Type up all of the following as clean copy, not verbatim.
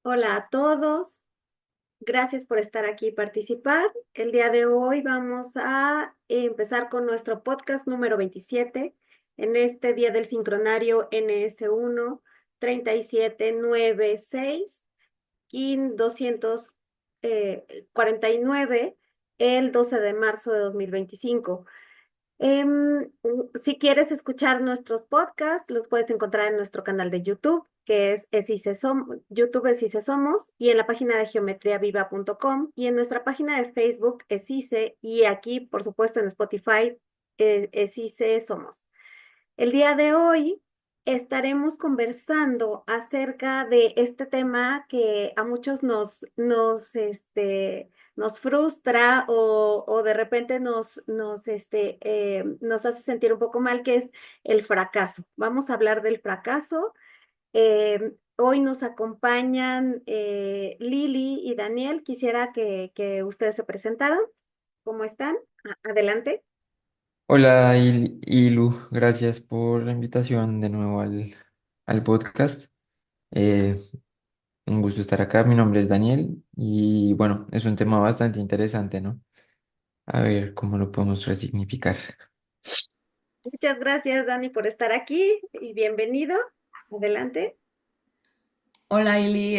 Hola a todos, gracias por estar aquí y participar. El día de hoy vamos a empezar con nuestro podcast número 27 en este día del sincronario NS1 3796 KIN 249 el 12 de marzo de 2025. Si quieres escuchar nuestros podcasts, los puedes encontrar en nuestro canal de YouTube, que es ESICE Somos, YouTube ESICE Somos, y en la página de geometriaviva.com, y en nuestra página de Facebook ESICE, y aquí, por supuesto, en Spotify, ESICE Somos. El día de hoy estaremos conversando acerca de este tema que a muchos nos frustra o de repente nos hace sentir un poco mal, que es el fracaso. Vamos a hablar del fracaso. Hoy nos acompañan Lili y Daniel. Quisiera que ustedes se presentaran. ¿Cómo están? Adelante. Hola, Ilu, gracias por la invitación de nuevo al podcast. Eh, un gusto estar acá. Mi nombre es Daniel y bueno, es un tema bastante interesante, ¿no? A ver cómo lo podemos resignificar. Muchas gracias, Dani, por estar aquí y bienvenido. Adelante. Hola Ili,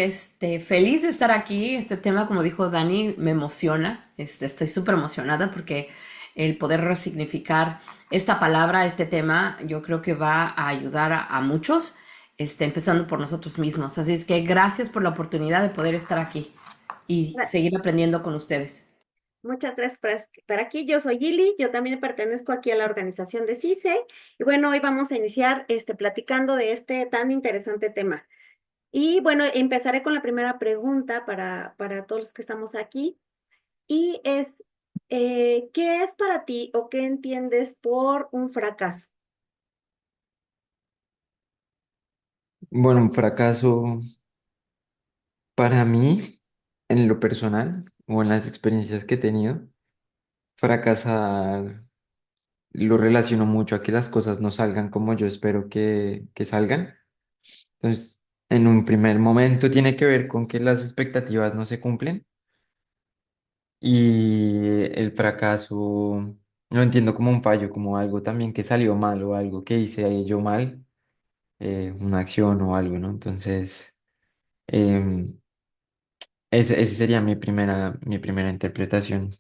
feliz de estar aquí. Este tema, como dijo Dani, me emociona. Estoy súper emocionada porque el poder resignificar esta palabra, este tema, yo creo que va a ayudar a muchos, empezando por nosotros mismos. Así es que gracias por la oportunidad de poder estar aquí y Gra- seguir aprendiendo con ustedes. Muchas gracias por estar aquí. Yo soy Gili, yo también pertenezco aquí a la organización de CICE. Y bueno, hoy vamos a iniciar platicando de este tan interesante tema. Y bueno, empezaré con la primera pregunta para todos los que estamos aquí. Y es, ¿qué es para ti o qué entiendes por un fracaso? Bueno, un fracaso para mí, en lo personal o en las experiencias que he tenido, fracasar lo relaciono mucho a que las cosas no salgan como yo espero que salgan. Entonces, en un primer momento tiene que ver con que las expectativas no se cumplen y el fracaso lo entiendo como un fallo, como algo también que salió mal o algo que hice yo mal, una acción o algo, ¿no? Entonces, em, ese sería mi primera interpretación.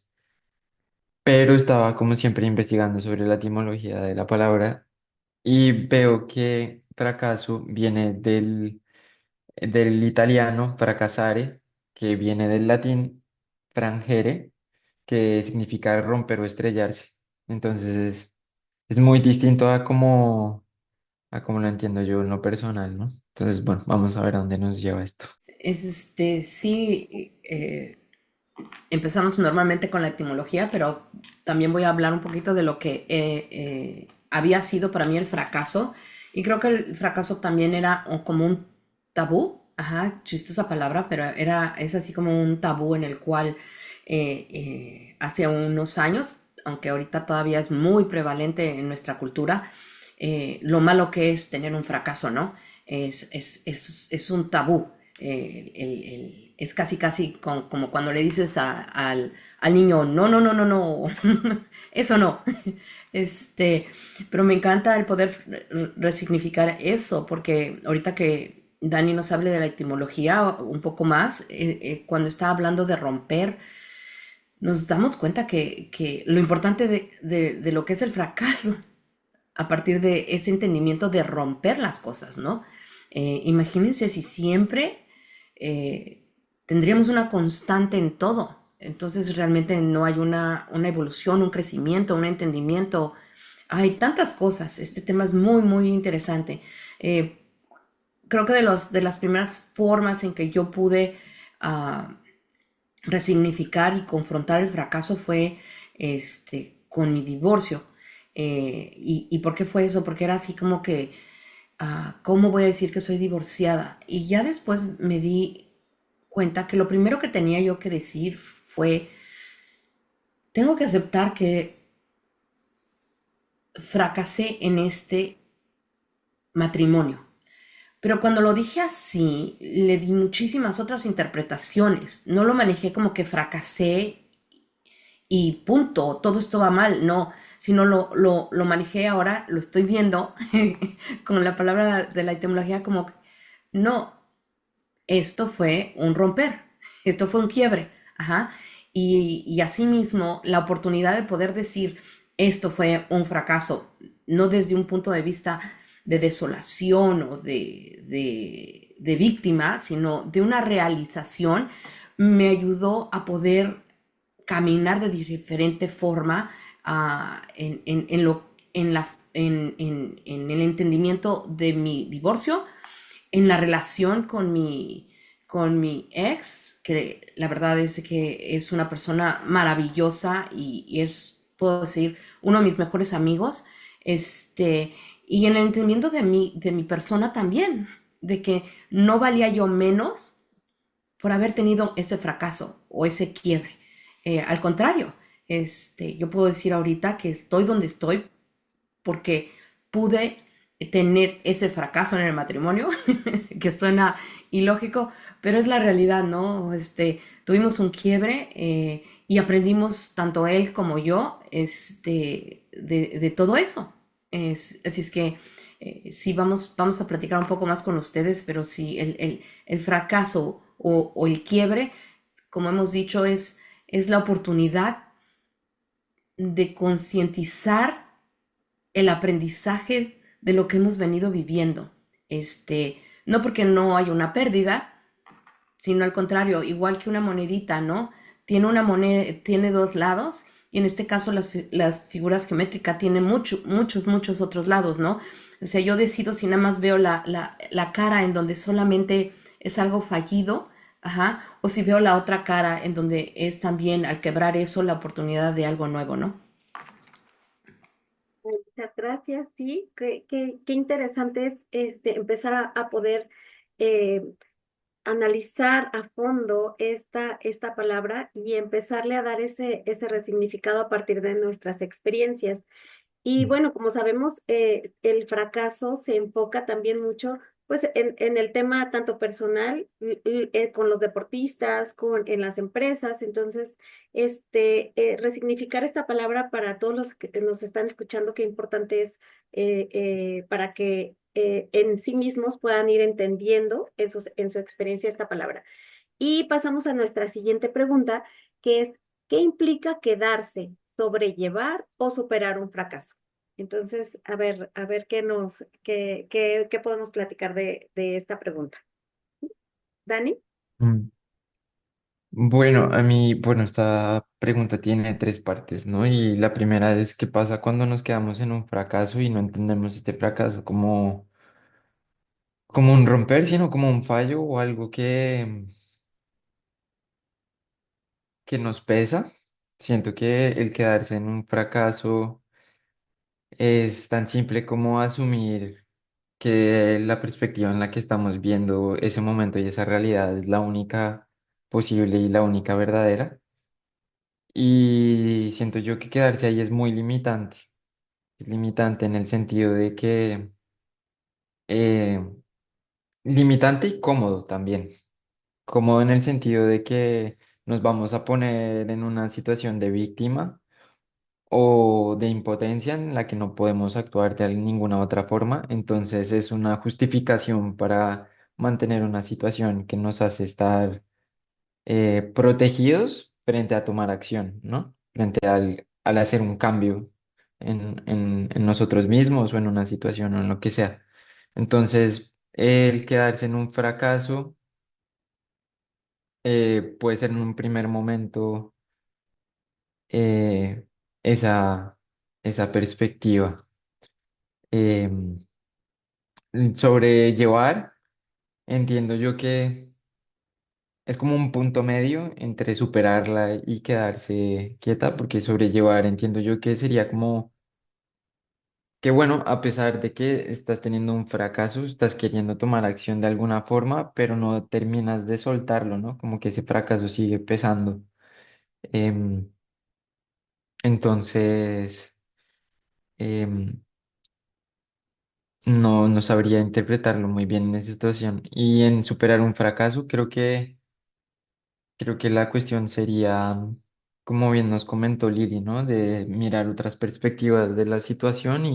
Pero estaba como siempre investigando sobre la etimología de la palabra y veo que fracaso viene del italiano fracasare, que viene del latín frangere, que significa romper o estrellarse. Entonces es muy distinto a como lo entiendo yo en lo personal, ¿no? Entonces, bueno, vamos a ver a dónde nos lleva esto. Sí, empezamos normalmente con la etimología, pero también voy a hablar un poquito de lo que había sido para mí el fracaso. Y creo que el fracaso también era como un tabú, ajá, chistosa palabra, pero es así como un tabú en el cual hace unos años, aunque ahorita todavía es muy prevalente en nuestra cultura, lo malo que es tener un fracaso, ¿no? Es un tabú. Es casi, casi como cuando le dices al niño, no, no, no, no, no, eso no. Este, pero me encanta el poder resignificar eso, porque ahorita que Dani nos hable de la etimología un poco más, cuando está hablando de romper, nos damos cuenta que lo importante de lo que es el fracaso a partir de ese entendimiento de romper las cosas, ¿no? Imagínense si siempre tendríamos una constante en todo. Entonces realmente no hay una evolución, un crecimiento, un entendimiento. Hay tantas cosas. Este tema es muy, muy interesante. Eh, Creo que de las primeras formas en que yo pude uh, resignificar y confrontar el fracaso fue con mi divorcio. ¿Y por qué fue eso? Porque era así como que, ¿cómo voy a decir que soy divorciada? Y ya después me di cuenta que lo primero que tenía yo que decir fue, tengo que aceptar que fracasé en este matrimonio. Pero cuando lo dije así, le di muchísimas otras interpretaciones. No lo manejé como que fracasé y punto, todo esto va mal, no, sino lo manejé ahora, lo estoy viendo con la palabra de la etimología como, no, esto fue un romper, esto fue un quiebre, ajá, y asimismo la oportunidad de poder decir esto fue un fracaso, no desde un punto de vista de desolación o de víctima, sino de una realización, me ayudó a poder caminar de diferente forma en el entendimiento de mi divorcio, en la relación con mi ex, que la verdad es que es una persona maravillosa y es, puedo decir, uno de mis mejores amigos, y en el entendimiento de mi persona también, de que no valía yo menos por haber tenido ese fracaso o ese quiebre. Al contrario, yo puedo decir ahorita que estoy donde estoy porque pude tener ese fracaso en el matrimonio, que suena ilógico, pero es la realidad, ¿no? Tuvimos un quiebre y aprendimos tanto él como yo de todo eso. Así es que sí, vamos a platicar un poco más con ustedes, pero sí, el fracaso o el quiebre, como hemos dicho, es la oportunidad de concientizar el aprendizaje de lo que hemos venido viviendo. No porque no hay una pérdida, sino al contrario, igual que una monedita, ¿no? Tiene una moneda, tiene dos lados, y en este caso las figuras geométricas tienen muchos otros lados, ¿no? O sea, yo decido si nada más veo la cara en donde solamente es algo fallido, ajá, o si veo la otra cara en donde es también al quebrar eso la oportunidad de algo nuevo, ¿no? Muchas gracias, sí, qué interesante es empezar a poder eh, analizar a fondo esta palabra y empezarle a dar ese resignificado a partir de nuestras experiencias. Y bueno, como sabemos, el fracaso se enfoca también mucho pues en el tema tanto personal con los deportistas, en las empresas. Entonces, resignificar esta palabra para todos los que nos están escuchando, qué importante es para que en sí mismos puedan ir entendiendo en su experiencia esta palabra. Y pasamos a nuestra siguiente pregunta, que es, ¿qué implica quedarse, sobrellevar o superar un fracaso? Entonces, a ver qué podemos platicar de esta pregunta. Dani. Mm. Bueno, a mí, bueno, esta pregunta tiene tres partes, ¿no? Y la primera es, ¿qué pasa cuando nos quedamos en un fracaso y no entendemos este fracaso como un romper, sino como un fallo o algo que nos pesa? Siento que el quedarse en un fracaso es tan simple como asumir que la perspectiva en la que estamos viendo ese momento y esa realidad es la única posible y la única verdadera. Y siento yo que quedarse ahí es muy limitante. Es limitante en el sentido de que, eh, limitante y cómodo también. Cómodo en el sentido de que nos vamos a poner en una situación de víctima o de impotencia en la que no podemos actuar de ninguna otra forma. Entonces es una justificación para mantener una situación que nos hace estar protegidos frente a tomar acción, ¿no? Frente al hacer un cambio en nosotros mismos o en una situación o en lo que sea. Entonces, el quedarse en un fracaso puede ser en un primer momento eh, esa, esa perspectiva. Em, Sobrellevar, entiendo yo que es como un punto medio entre superarla y quedarse quieta, porque sobrellevar entiendo yo que sería como que bueno, a pesar de que estás teniendo un fracaso, estás queriendo tomar acción de alguna forma, pero no terminas de soltarlo, ¿no? Como que ese fracaso sigue pesando. Em, entonces, em, no sabría interpretarlo muy bien en esa situación. Y en superar un fracaso, creo que la cuestión sería, como bien nos comentó Lili, ¿no? De mirar otras perspectivas de la situación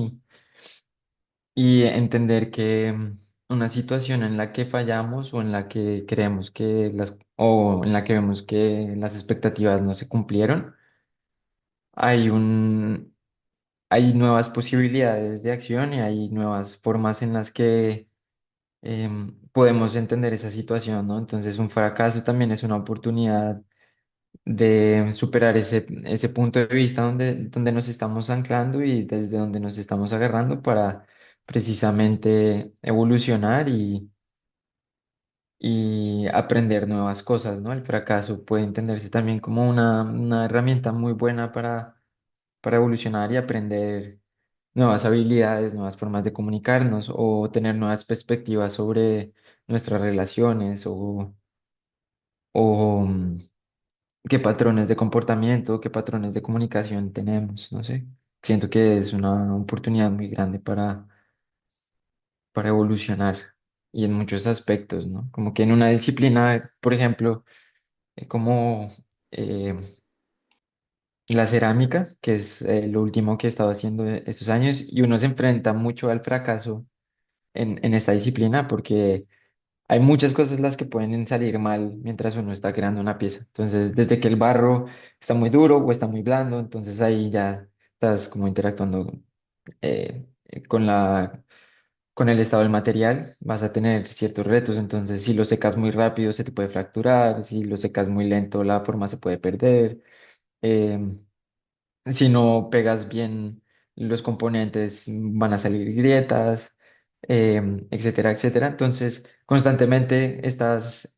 y entender que una situación en la que fallamos o en la que creemos que o en la que vemos que las expectativas no se cumplieron, hay hay nuevas posibilidades de acción y hay nuevas formas en las que podemos entender esa situación, ¿no? Entonces, un fracaso también es una oportunidad de superar ese punto de vista donde nos estamos anclando y desde donde nos estamos agarrando para precisamente evolucionar y aprender nuevas cosas, ¿no? El fracaso puede entenderse también como una herramienta muy buena para evolucionar y aprender nuevas habilidades, nuevas formas de comunicarnos o tener nuevas perspectivas sobre nuestras relaciones o qué patrones de comportamiento, qué patrones de comunicación tenemos, no sé. Siento que es una oportunidad muy grande para evolucionar y en muchos aspectos, ¿no? Como que en una disciplina, por ejemplo, como eh, la cerámica, que es lo último que he estado haciendo estos años, y uno se enfrenta mucho al fracaso en esta disciplina porque hay muchas cosas las que pueden salir mal mientras uno está creando una pieza. Entonces, desde que el barro está muy duro o está muy blando, entonces ahí ya estás como interactuando eh, con con el estado del material, vas a tener ciertos retos. Entonces, si lo secas muy rápido, se te puede fracturar. Si lo secas muy lento, la forma se puede perder. em, si no pegas bien los componentes, van a salir grietas, etcétera, etcétera. Entonces, constantemente estás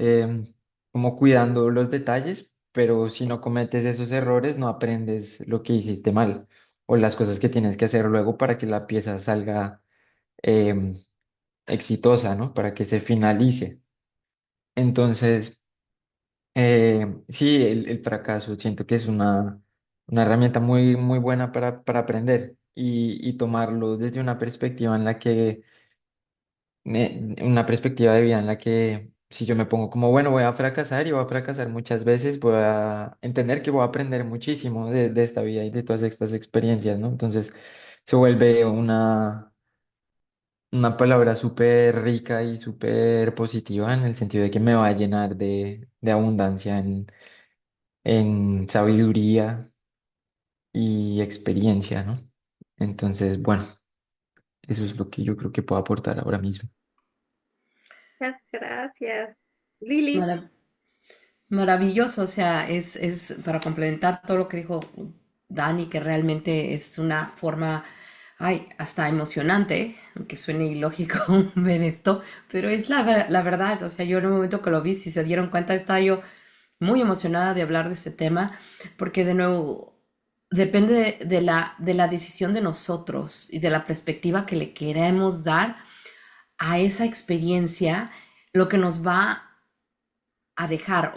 como cuidando los detalles, pero si no cometes esos errores, no aprendes lo que hiciste mal o las cosas que tienes que hacer luego para que la pieza salga em, exitosa, ¿no? Para que se finalice. Entonces, sí, el fracaso siento que es una herramienta muy buena para aprender y tomarlo desde una perspectiva en la que, una perspectiva de vida en la que si yo me pongo como, bueno, voy a fracasar y voy a fracasar muchas veces, voy a entender que voy a aprender muchísimo de esta vida y de todas estas experiencias, ¿no? Entonces se vuelve una palabra súper rica y súper positiva en el sentido de que me va a llenar de abundancia en sabiduría y experiencia, ¿no? Entonces, bueno, eso es lo que yo creo que puedo aportar ahora mismo. Muchas gracias. Lili, Mara- Maravilloso, o sea, es para complementar todo lo que dijo Dani, que realmente es una forma, ay, hasta emocionante, aunque suene ilógico ver esto, pero es la verdad, o sea, yo en el momento que lo vi, si se dieron cuenta, estaba yo muy emocionada de hablar de este tema, porque de nuevo depende de la decisión de nosotros y de la perspectiva que le queremos dar a esa experiencia, lo que nos va a dejar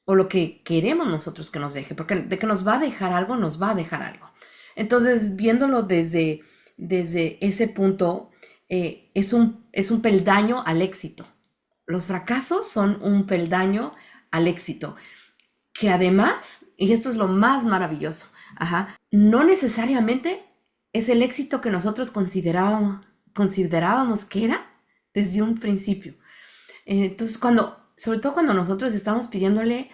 o lo que queremos nosotros que nos deje, porque de que nos va a dejar algo, nos va a dejar algo. Entonces, viéndolo desde ese punto, es un peldaño al éxito. Los fracasos son un peldaño al éxito, que además, y esto es lo más maravilloso, ajá, no necesariamente es el éxito que nosotros considerábamos que era desde un principio. Entonces, sobre todo cuando nosotros estamos pidiéndole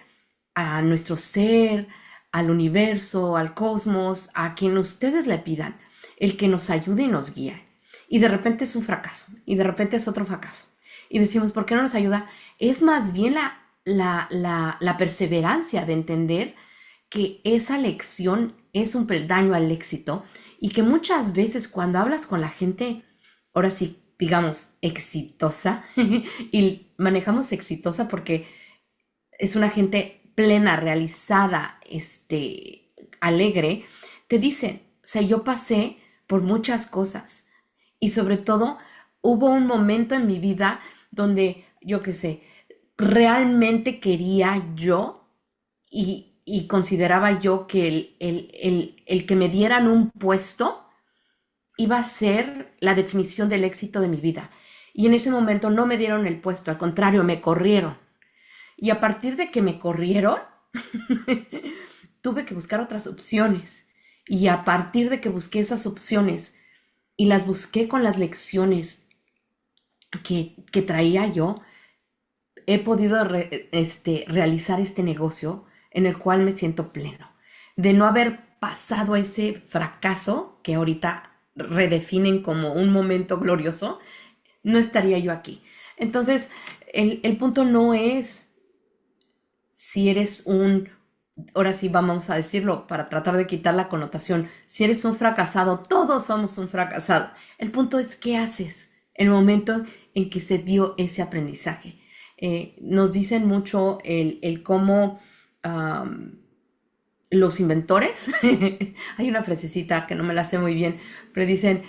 a nuestro ser, al universo, al cosmos, a quien ustedes le pidan, el que nos ayude y nos guíe. Y de repente es un fracaso, y de repente es otro fracaso. Y decimos, ¿por qué no nos ayuda? Es más bien la perseverancia de entender que esa lección es un peldaño al éxito y que muchas veces cuando hablas con la gente, ahora sí, digamos, exitosa, y manejamos exitosa porque es una gente plena, realizada, alegre, te dice, o sea, yo pasé por muchas cosas y sobre todo hubo un momento en mi vida donde, yo qué sé, realmente quería yo y consideraba yo que el que me dieran un puesto iba a ser la definición del éxito de mi vida. Y en ese momento no me dieron el puesto, al contrario, me corrieron. Y a partir de que me corrieron, tuve que buscar otras opciones. Y a partir de que busqué esas opciones y las busqué con las lecciones que traía yo, he podido realizar este negocio en el cual me siento pleno. De no haber pasado ese fracaso que ahorita redefinen como un momento glorioso, no estaría yo aquí. Entonces, el punto no es si eres ahora sí vamos a decirlo para tratar de quitar la connotación, si eres un fracasado, todos somos un fracasado. El punto es qué haces el momento en que se dio ese aprendizaje. Nos dicen mucho el cómo los inventores, hay una frasecita que no me la sé muy bien, pero dicen,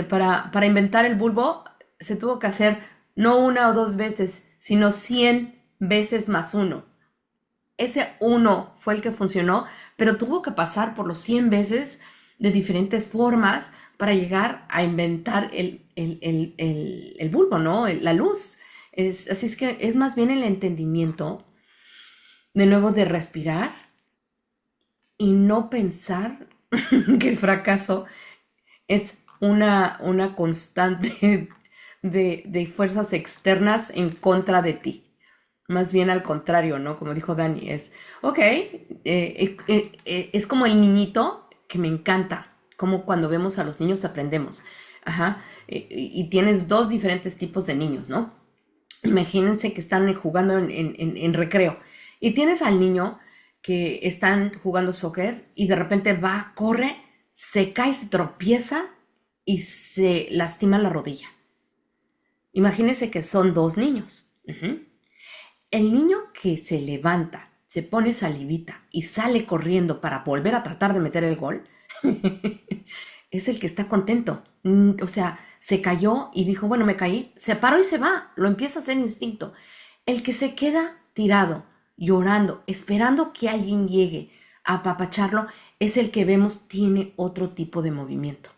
para inventar el bulbo se tuvo que hacer no una o dos veces, sino 100 veces más uno. Ese uno fue el que funcionó, pero tuvo que pasar por los 100 veces de diferentes formas para llegar a inventar el bulbo, ¿no? La luz. Así es que es más bien el entendimiento, de nuevo, de respirar y no pensar que el fracaso es una constante de fuerzas externas en contra de ti. Más bien al contrario, ¿no? Como dijo Dani, ok, es como el niñito que me encanta, como cuando vemos a los niños aprendemos. Ajá, y tienes dos diferentes tipos de niños, ¿no? Imagínense que están jugando en recreo y tienes al niño que están jugando soccer y de repente va, corre, se cae, se tropieza y se lastima la rodilla. Imagínense que son dos niños. El niño que se levanta, se pone salivita y sale corriendo para volver a tratar de meter el gol, es el que está contento. O sea, se cayó y dijo, bueno, me caí, se paró y se va, lo empieza a hacer instinto. El que se queda tirado, llorando, esperando que alguien llegue a apapacharlo, es el que vemos tiene otro tipo de movimiento,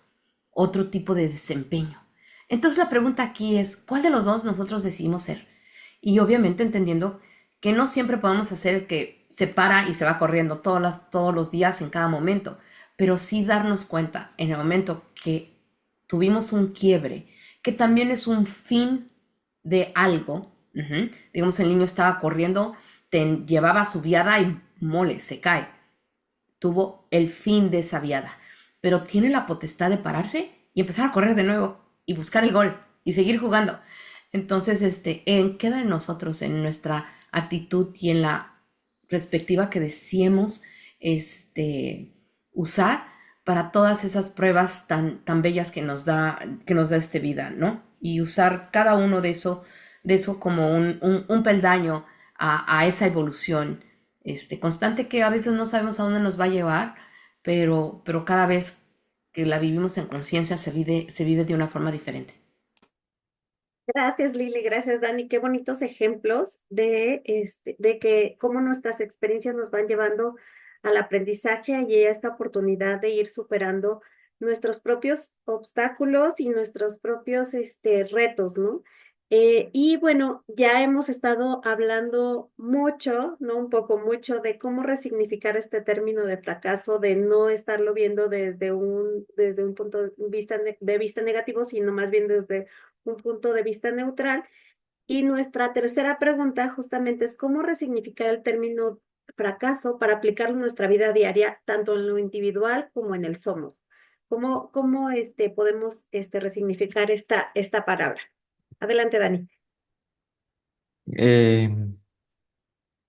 otro tipo de desempeño. Entonces la pregunta aquí es, ¿cuál de los dos nosotros decidimos ser? Y obviamente entendiendo que no siempre podemos hacer el que se para y se va corriendo todos los días en cada momento, pero sí darnos cuenta en el momento que tuvimos un quiebre, que también es un fin de algo. Digamos, el niño estaba corriendo, llevaba su viada y mole, se cae. Tuvo el fin de esa viada, pero tiene la potestad de pararse y empezar a correr de nuevo y buscar el gol y seguir jugando. Entonces, queda en nosotros, en nuestra actitud y en la perspectiva que deseemos usar para todas esas pruebas tan bellas que nos da esta vida, ¿no? Y usar cada uno de eso como un peldaño a esa evolución constante que a veces no sabemos a dónde nos va a llevar, pero cada vez que la vivimos en conciencia se vive de una forma diferente. Gracias, Lili, gracias, Dani. Qué bonitos ejemplos de que cómo nuestras experiencias nos van llevando al aprendizaje y a esta oportunidad de ir superando nuestros propios obstáculos y nuestros propios retos, ¿no? Y bueno, ya hemos estado hablando mucho, ¿no? Un poco mucho de cómo resignificar este término de fracaso, de no estarlo viendo desde un punto de vista negativo, sino más bien desde un punto de vista neutral. Y nuestra tercera pregunta justamente es cómo resignificar el término fracaso para aplicarlo en nuestra vida diaria, tanto en lo individual como en el somos. ¿Cómo podemos resignificar esta palabra? Adelante, Dani. Eh,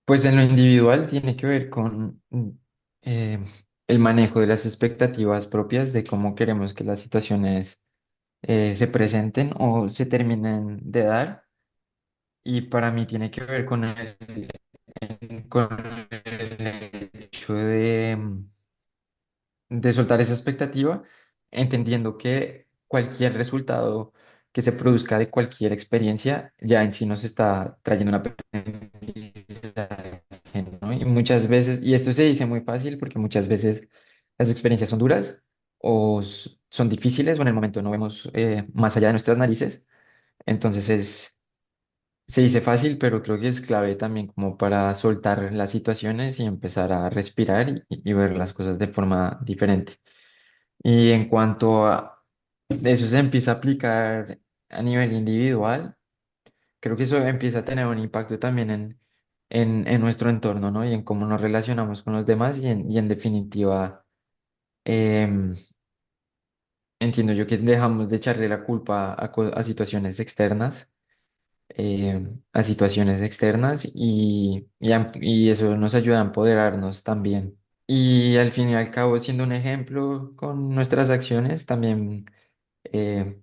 pues en lo individual tiene que ver con eh, el manejo de las expectativas propias de cómo queremos que las situaciones se presenten o se terminen de dar. Y para mí tiene que ver con el hecho de soltar esa expectativa, entendiendo que cualquier resultado que se produzca de cualquier experiencia ya en sí nos está trayendo un aprendizaje, ¿no? Y muchas veces, y esto se dice muy fácil porque muchas veces las experiencias son duras son difíciles o en el momento no vemos más allá de nuestras narices. Entonces se dice fácil, pero creo que es clave también como para soltar las situaciones y empezar a respirar y ver las cosas de forma diferente. Y en cuanto a eso se empieza a aplicar a nivel individual, creo que eso empieza a tener un impacto también en nuestro entorno, ¿no? Y en cómo nos relacionamos con los demás y en definitiva, em, entiendo yo que dejamos de echarle la culpa a situaciones externas, a situaciones externas y eso nos ayuda a empoderarnos también. Y al fin y al cabo, siendo un ejemplo con nuestras acciones, también eh,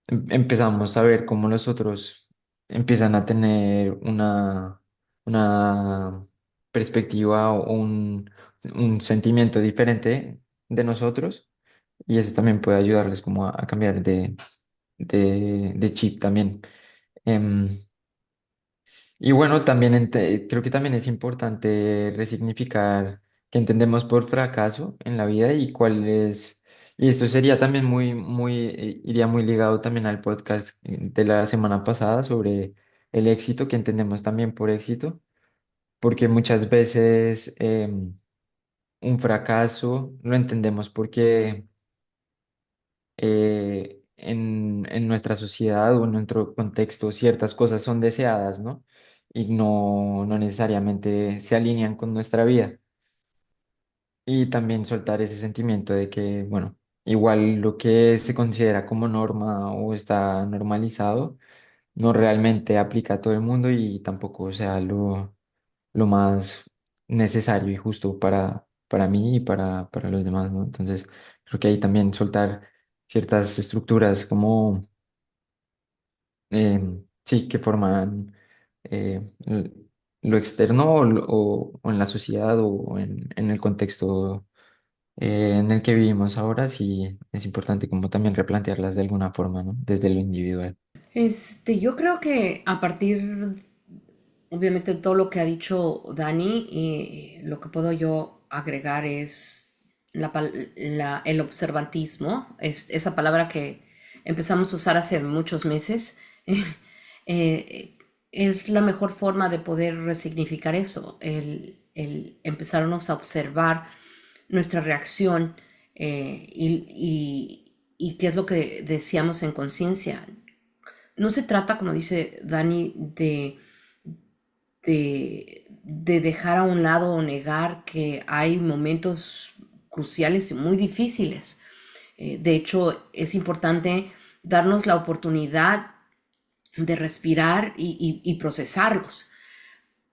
empezamos a ver cómo los otros empiezan a tener una perspectiva o un sentimiento diferente de nosotros y eso también puede ayudarles como a cambiar de chip también. Em, y bueno, también creo que también es importante resignificar qué entendemos por fracaso en la vida y cuál es, y esto sería también iría muy ligado también al podcast de la semana pasada sobre el éxito, que entendemos también por éxito, porque muchas veces un fracaso lo entendemos porque en nuestra sociedad o en nuestro contexto ciertas cosas son deseadas, ¿no? Y no necesariamente se alinean con nuestra vida. Y también soltar ese sentimiento de que, bueno, igual lo que se considera como norma o está normalizado, no realmente aplica a todo el mundo y tampoco sea lo más necesario y justo para mí y para los demás, ¿no? Entonces, creo que ahí también soltar ciertas estructuras como, sí, que forman lo externo o en la sociedad o en el contexto en el que vivimos ahora, sí es importante como también replantearlas de alguna forma, ¿no? Desde lo individual. Yo creo que a partir, obviamente, de todo lo que ha dicho Dani, lo que puedo yo agregar es el observantismo, es esa palabra que empezamos a usar hace muchos meses. Es la mejor forma de poder resignificar eso, el empezarnos a observar nuestra reacción y qué es lo que decíamos en conciencia. No se trata, como dice Dani, de dejar a un lado o negar que hay momentos cruciales y muy difíciles. De hecho, es importante darnos la oportunidad de respirar y procesarlos,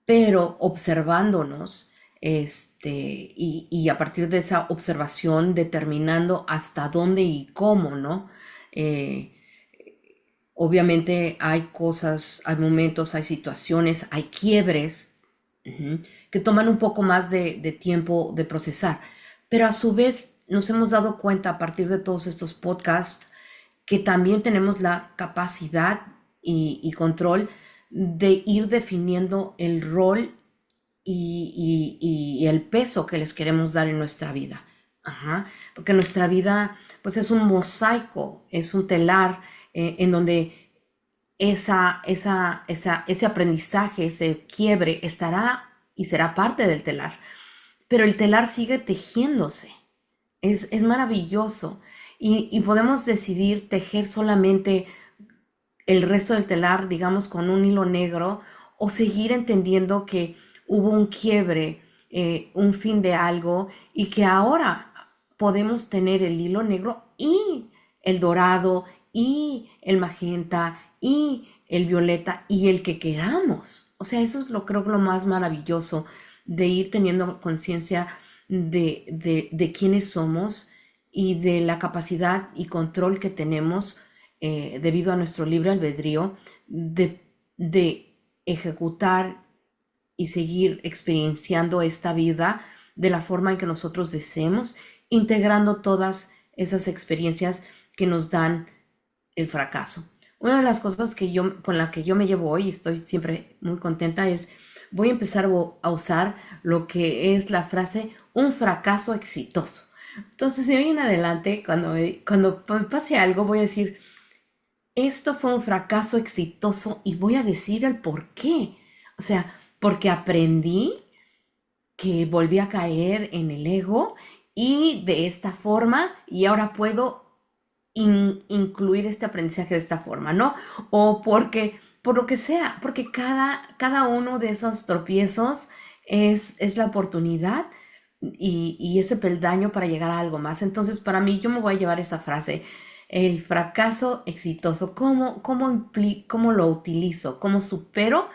pero observándonos, y a partir de esa observación determinando hasta dónde y cómo, ¿no? Eh, Obviamente hay cosas, hay momentos, hay situaciones, hay quiebres, que toman un poco más de tiempo de procesar. Pero a su vez nos hemos dado cuenta a partir de todos estos podcasts que también tenemos la capacidad y control de ir definiendo el rol y el peso que les queremos dar en nuestra vida. Ajá. Porque nuestra vida pues es un mosaico, es un telar en donde ese aprendizaje, ese quiebre estará y será parte del telar. Pero el telar sigue tejiéndose. Es maravilloso. Y podemos decidir tejer solamente el resto del telar, digamos, con un hilo negro, o seguir entendiendo que hubo un quiebre, un fin de algo, y que ahora podemos tener el hilo negro y el dorado y el magenta y el violeta y el que queramos. O sea, eso es creo que lo más maravilloso de ir teniendo conciencia de quiénes somos y de la capacidad y control que tenemos debido a nuestro libre albedrío de ejecutar y seguir experienciando esta vida de la forma en que nosotros deseemos, integrando todas esas experiencias que nos dan el fracaso. Una de las cosas con la que yo me llevo hoy y estoy siempre muy contenta es voy a empezar a usar lo que es la frase un fracaso exitoso, Entonces, de hoy en adelante, cuando me pase algo, voy a decir, esto fue un fracaso exitoso y voy a decir el por qué. O sea, porque aprendí que volví a caer en el ego y de esta forma y ahora puedo incluir este aprendizaje de esta forma, ¿no? O porque, por lo que sea, porque cada uno de esos tropiezos es la oportunidad y ese peldaño para llegar a algo más. Entonces, para mí, yo me voy a llevar esa frase, el fracaso exitoso, cómo lo utilizo, cómo supero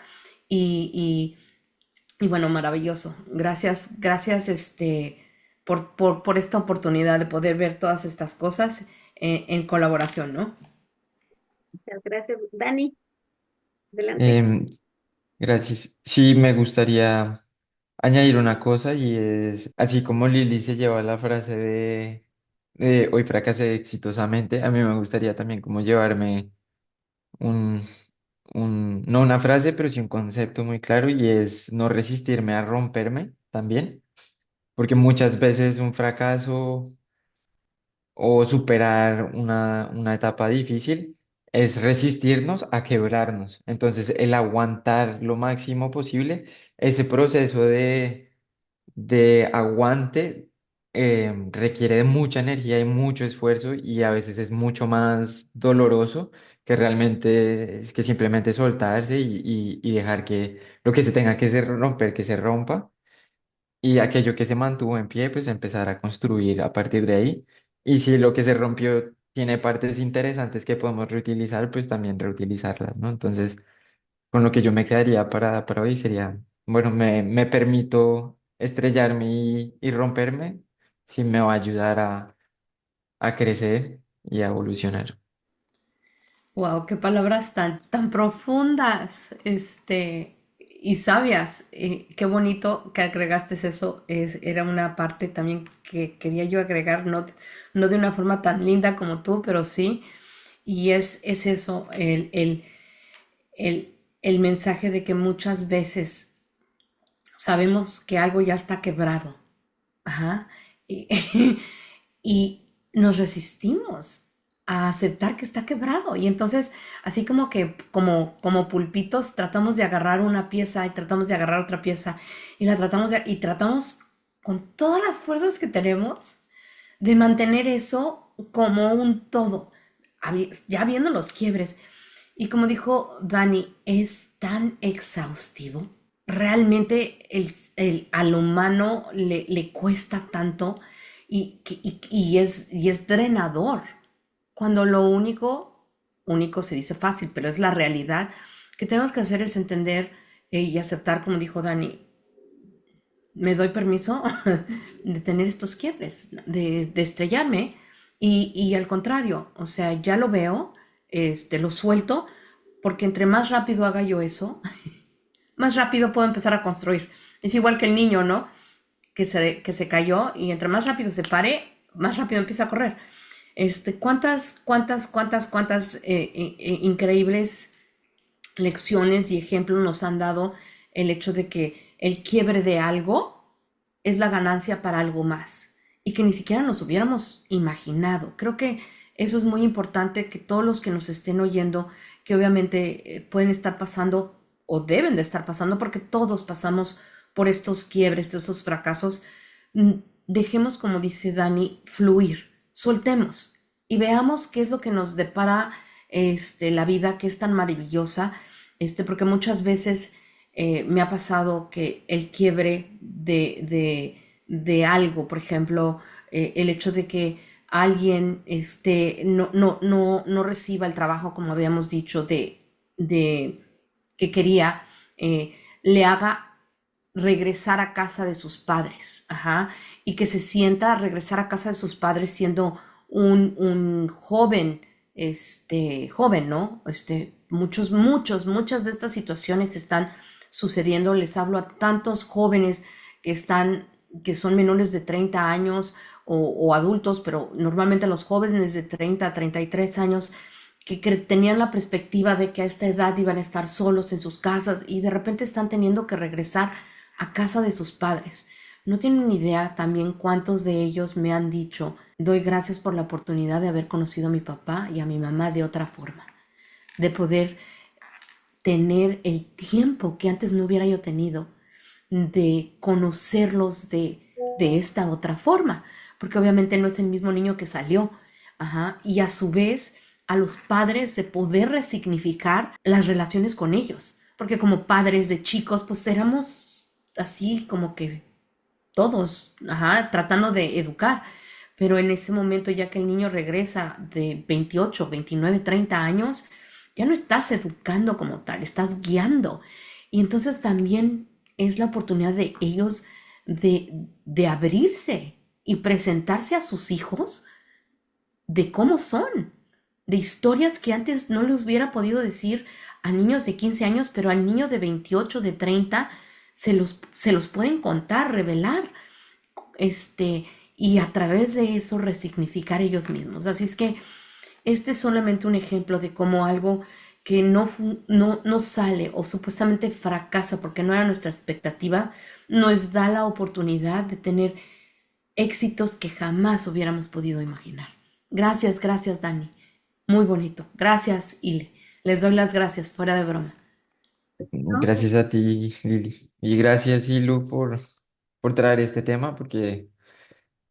y, y bueno, maravilloso. Gracias, por esta oportunidad de poder ver todas estas cosas en colaboración, ¿no? Muchas gracias. Dani, adelante. Em, Gracias. Sí, me gustaría añadir una cosa y es, así como Lili se lleva la frase de hoy fracasé exitosamente, a mí me gustaría también como llevarme un, no una frase, pero sí un concepto muy claro y es no resistirme a romperme también, porque muchas veces un fracaso o superar una etapa difícil es resistirnos a quebrarnos. Entonces, el aguantar lo máximo posible, ese proceso de aguante requiere de mucha energía y mucho esfuerzo y a veces es mucho más doloroso que realmente es que simplemente soltarse y dejar que lo que se tenga que romper, que se rompa y aquello que se mantuvo en pie, pues empezar a construir a partir de ahí. Y si lo que se rompió tiene partes interesantes que podemos reutilizar, pues también reutilizarlas, ¿no? Entonces, con lo que yo me quedaría para hoy sería, bueno, me permito estrellarme y romperme, si me va a ayudar a crecer y a evolucionar. Wow, qué palabras tan profundas, y sabias. Qué bonito que agregaste eso. Era una parte también que quería yo agregar, no de una forma tan linda como tú, pero sí. Y es eso, el mensaje de que muchas veces sabemos que algo ya está quebrado. Ajá. Y, y nos resistimos a aceptar que está quebrado. Y entonces, así como que, como pulpitos, tratamos de agarrar una pieza y tratamos de agarrar otra pieza y y tratamos con todas las fuerzas que tenemos de mantener eso como un todo, ya viendo los quiebres. Y como dijo Dani, es tan exhaustivo. Realmente al humano le cuesta tanto y es drenador. Cuando lo único se dice fácil, pero es la realidad, que tenemos que hacer es entender y aceptar, como dijo Dani, me doy permiso de tener estos quiebres, de estrellarme y al contrario, o sea, ya lo veo, lo suelto, porque entre más rápido haga yo eso, más rápido puedo empezar a construir. Es igual que el niño, ¿no? Que se cayó y entre más rápido se pare, más rápido empieza a correr. ¿Cuántas increíbles lecciones y ejemplos nos han dado el hecho de que el quiebre de algo es la ganancia para algo más y que ni siquiera nos hubiéramos imaginado. Creo que eso es muy importante, que todos los que nos estén oyendo, que obviamente pueden estar pasando o deben de estar pasando, porque todos pasamos por estos quiebres, esos fracasos, dejemos, como dice Dani, fluir, soltemos y veamos qué es lo que nos depara la vida, que es tan maravillosa, porque muchas veces me ha pasado que el quiebre de algo, por ejemplo, el hecho de que alguien no reciba el trabajo, como habíamos dicho, de que quería, le haga regresar a casa de sus padres, ajá, y que se sienta a regresar a casa de sus padres siendo un joven, joven, ¿no? Muchas de estas situaciones están sucediendo. Les hablo a tantos jóvenes que son menores de 30 años o adultos, pero normalmente los jóvenes de 30 a 33 años que tenían la perspectiva de que a esta edad iban a estar solos en sus casas y de repente están teniendo que regresar a casa de sus padres. No tienen ni idea también cuántos de ellos me han dicho, doy gracias por la oportunidad de haber conocido a mi papá y a mi mamá de otra forma, de poder tener el tiempo que antes no hubiera yo tenido, de conocerlos de esta otra forma, porque obviamente no es el mismo niño que salió, ajá, y a su vez a los padres de poder resignificar las relaciones con ellos, porque como padres de chicos pues éramos así como que todos, ajá, tratando de educar, pero en ese momento ya que el niño regresa de 28, 29, 30 años, ya no estás educando como tal, estás guiando. Y entonces también es la oportunidad de ellos de abrirse y presentarse a sus hijos de cómo son, de historias que antes no le hubiera podido decir a niños de 15 años, pero al niño de 28, de 30, se los pueden contar, revelar, este, y a través de eso resignificar ellos mismos. Así es que este es solamente un ejemplo de cómo algo que no sale o supuestamente fracasa porque no era nuestra expectativa, nos da la oportunidad de tener éxitos que jamás hubiéramos podido imaginar. Gracias, gracias, Dani. Muy bonito. Gracias, Ile. Les doy las gracias, fuera de broma. ¿No? Gracias a ti, Lili. Y gracias, Ilu, por traer este tema, porque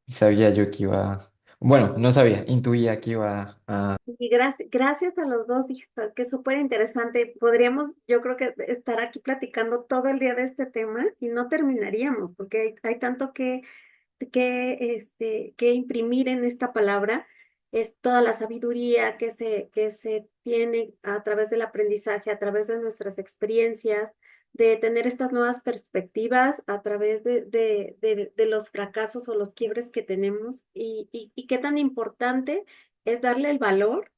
sabía yo que iba, bueno, no sabía, intuía que iba a... Y gracias a los dos, hija, que es súper interesante. Podríamos, yo creo que estar aquí platicando todo el día de este tema y no terminaríamos, porque hay tanto que imprimir en esta palabra. Es toda la sabiduría que se tiene a través del aprendizaje, a través de nuestras experiencias, de tener estas nuevas perspectivas a través de los fracasos o los quiebres que tenemos y qué tan importante es darle el valor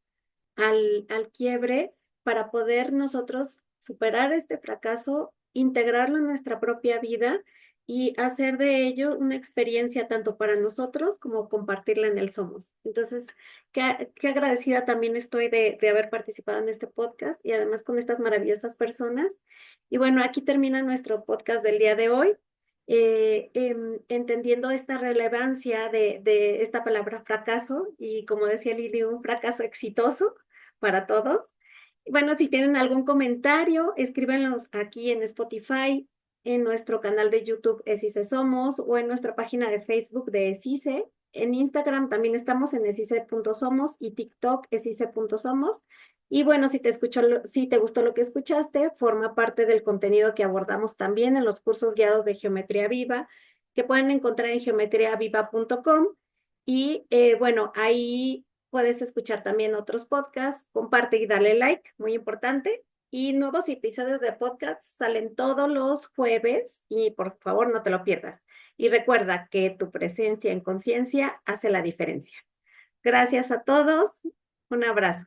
al quiebre para poder nosotros superar este fracaso, integrarlo en nuestra propia vida y hacer de ello una experiencia tanto para nosotros como compartirla en el Somos. Entonces, qué agradecida también estoy de haber participado en este podcast y además con estas maravillosas personas. Y bueno, aquí termina nuestro podcast del día de hoy. Entendiendo esta relevancia de esta palabra fracaso y como decía Lili, un fracaso exitoso para todos. Bueno, si tienen algún comentario, escríbenlos aquí en Spotify, en nuestro canal de YouTube Esise Somos o en nuestra página de Facebook de Esise. En Instagram también estamos en esise.somos y TikTok esise.somos. Y bueno, si te gustó lo que escuchaste, forma parte del contenido que abordamos también en los cursos guiados de Geometría Viva, que pueden encontrar en geometriaviva.com. Y bueno, ahí puedes escuchar también otros podcasts, comparte y dale like, muy importante. Y nuevos episodios de podcast salen todos los jueves y por favor no te lo pierdas. Y recuerda que tu presencia en conciencia hace la diferencia. Gracias a todos. Un abrazo.